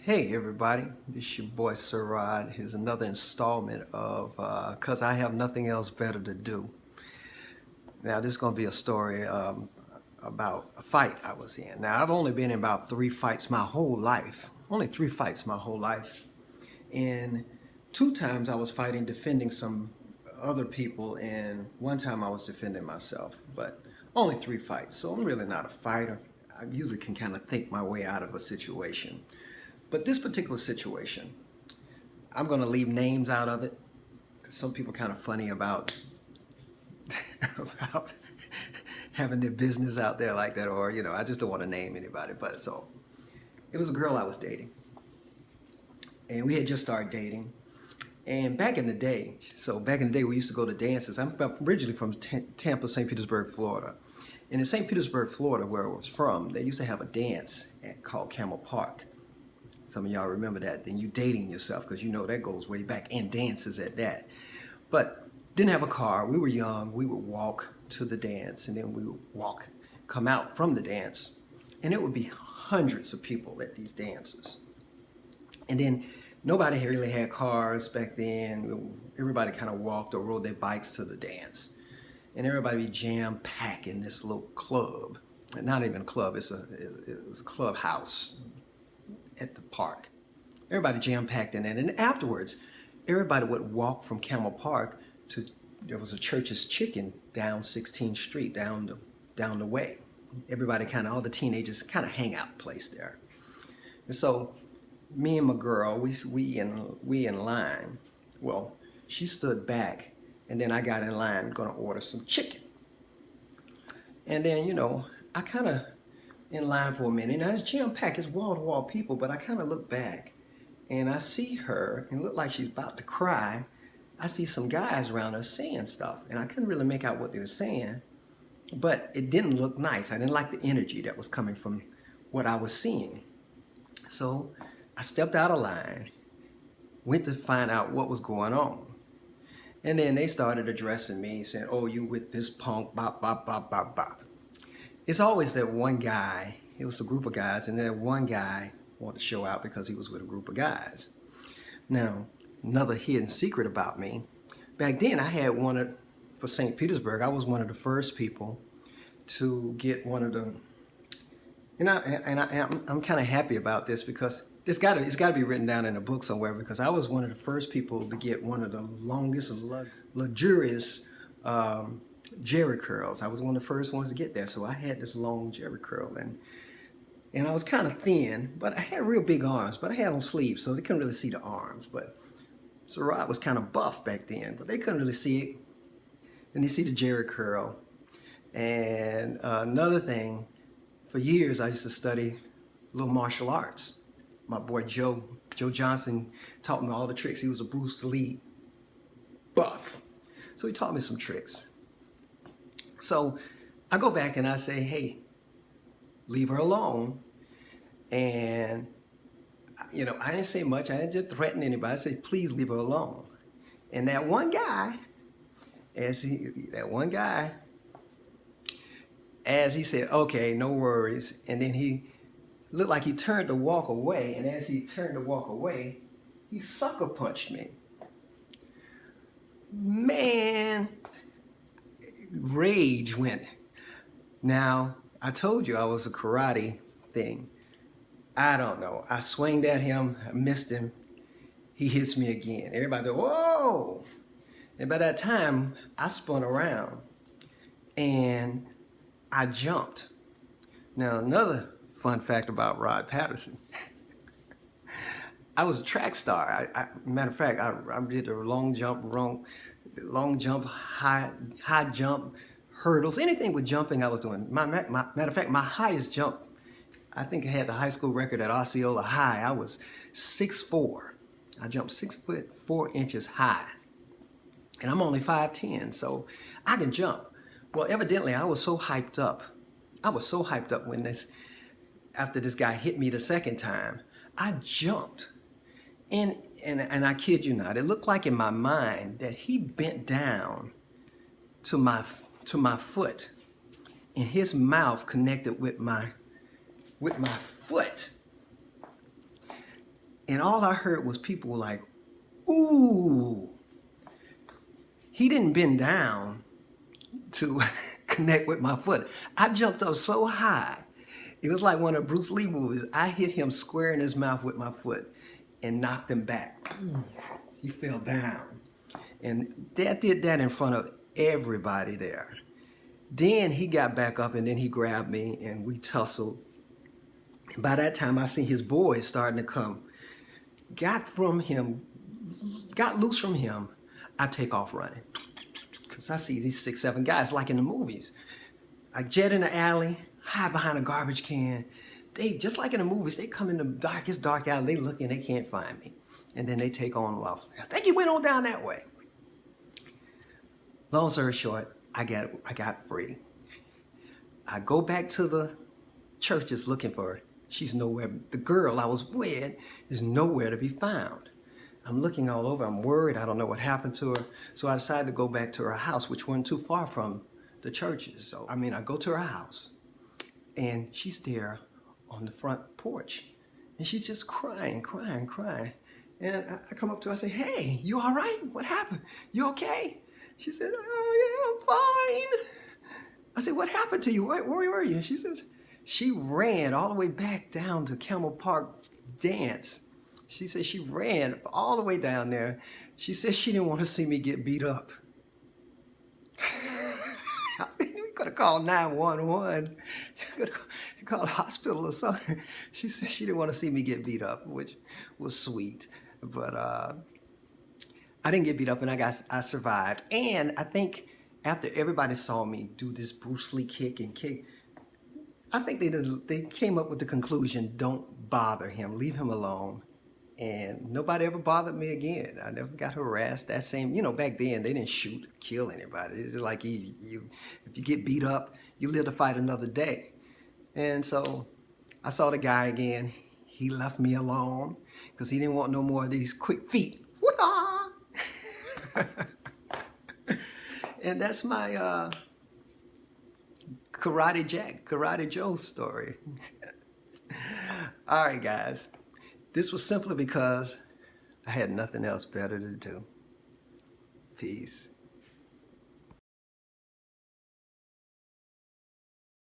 Hey everybody, this is your boy Sirrod. Here's another installment of Cause I Have Nothing Else Better to Do. Now this is going to be a story about a fight I was in. Now I've only been in about 3 fights my whole life. Only 3 fights my whole life. And 2 times I was fighting defending some other people, and 1 time I was defending myself. But only 3 fights, so I'm really not a fighter. I usually can kind of think my way out of a situation. But this particular situation, I'm going to leave names out of it. Some people are kind of funny about, about having their business out there like that, or, I just don't want to name anybody. But so it was a girl I was dating. And we had just started dating. And back in the day, we used to go to dances. I'm originally from Tampa, St. Petersburg, Florida. And in St. Petersburg, Florida, where I was from, they used to have a dance called Camel Park. Some of y'all remember that. Then you dating yourself, because you know that goes way back, and dances at that. But didn't have a car. We were young. We would walk to the dance, and then we would come out from the dance, and it would be hundreds of people at these dances. And then nobody really had cars back then. Everybody kind of walked or rode their bikes to the dance, and everybody be jam-packed in this little club. Not even a club. It was a clubhouse at the park. Everybody jam-packed in it. And afterwards, everybody would walk from Camel Park to, there was a Church's Chicken down 16th Street, down the way. Everybody all the teenagers hang out place there. And so me and my girl, we in line. Well, she stood back, and then I got in line gonna order some chicken. And then, I in line for a minute. Now it's jam-packed, it's wall-to-wall people, but I look back and I see her, and it looked like she's about to cry. I see some guys around her saying stuff, and I couldn't really make out what they were saying, but it didn't look nice. I didn't like the energy that was coming from what I was seeing. So I stepped out of line, went to find out what was going on. And then they started addressing me, saying, "Oh, you with this punk, bop, bop, bop, bop, bop." It's always that one guy. It was a group of guys, and that one guy wanted to show out because he was with a group of guys. Now, another hidden secret about me. Back then, I had for St. Petersburg, I was one of the first people to get one of the, I'm kind of happy about this, because it's got to be written down in a book somewhere, because I was one of the first people to get one of the longest and luxurious jerry curls. I was one of the first ones to get there, so I had this long jerry curl, and I was kind of thin, but I had real big arms, but I had on sleeves, so they couldn't really see the arms. But Sirrod was kind of buff back then, but they couldn't really see it, and they see the jerry curl. And another thing, for years I used to study little martial arts. My boy Joe Johnson taught me all the tricks. He was a Bruce Lee buff, so he taught me some tricks. So I go back and I say, "Hey, leave her alone." And, I didn't say much. I didn't just threaten anybody. I said, "Please leave her alone." And that one guy, as he said, "Okay, no worries." And then he looked like he turned to walk away. And as he turned to walk away, he sucker punched me. Man, rage went. Now, I told you I was a karate thing. I don't know. I swinged at him, I missed him. He hits me again. Everybody said, "Whoa!" And by that time, I spun around and I jumped. Now, another fun fact about Rod Patterson. I was a track star. Matter of fact, I did a long jump, high jump, hurdles, anything with jumping I was doing. Matter of fact, my highest jump, I think I had the high school record at Osceola High. I was 6'4". I jumped 6'4" high. And I'm only 5'10", so I can jump. Well, evidently I was so hyped up. When after this guy hit me the second time, I jumped. And I kid you not, it looked like in my mind that he bent down to my foot, and his mouth connected with my foot. And all I heard was people like, ooh. He didn't bend down to connect with my foot. I jumped up so high. It was like one of Bruce Lee movies. I hit him square in his mouth with my foot and knocked him back. He fell down. And Dad did that in front of everybody there. Then he got back up and then he grabbed me and we tussled. And by that time I seen his boys starting to come. Got loose from him. I take off running. Because I see these 6, 7 guys like in the movies. I jet in the alley, hide behind a garbage can. They, just like in the movies, they come in the darkest dark alley, they look and they can't find me. And then they take on off. I think he went on down that way. Long story short, I got free. I go back to the churches looking for her. She's nowhere. The girl I was with is nowhere to be found. I'm looking all over. I'm worried. I don't know what happened to her. So I decided to go back to her house, which wasn't too far from the churches. So, I go to her house, and she's there on the front porch, and she's just crying. And I come up to her, I say, hey, you all right? What happened? You okay? She said, oh, yeah, I'm fine. I said, what happened to you? Where were you? She says, she ran all the way back down to Camel Park Dance. She said she ran all the way down there. She said she didn't want to see me get beat up. We could have called 911. You could have called a hospital or something. She said she didn't want to see me get beat up, which was sweet. But I didn't get beat up, and I survived. And I think after everybody saw me do this Bruce Lee kick, I think they came up with the conclusion: don't bother him, leave him alone. And nobody ever bothered me again. I never got harassed. That same, back then they didn't shoot, kill anybody. It's just like if you get beat up, you live to fight another day. And so I saw the guy again. He left me alone because he didn't want no more of these quick feet. And that's my Karate Joe story. All right, guys. This was simply because I had nothing else better to do. Peace.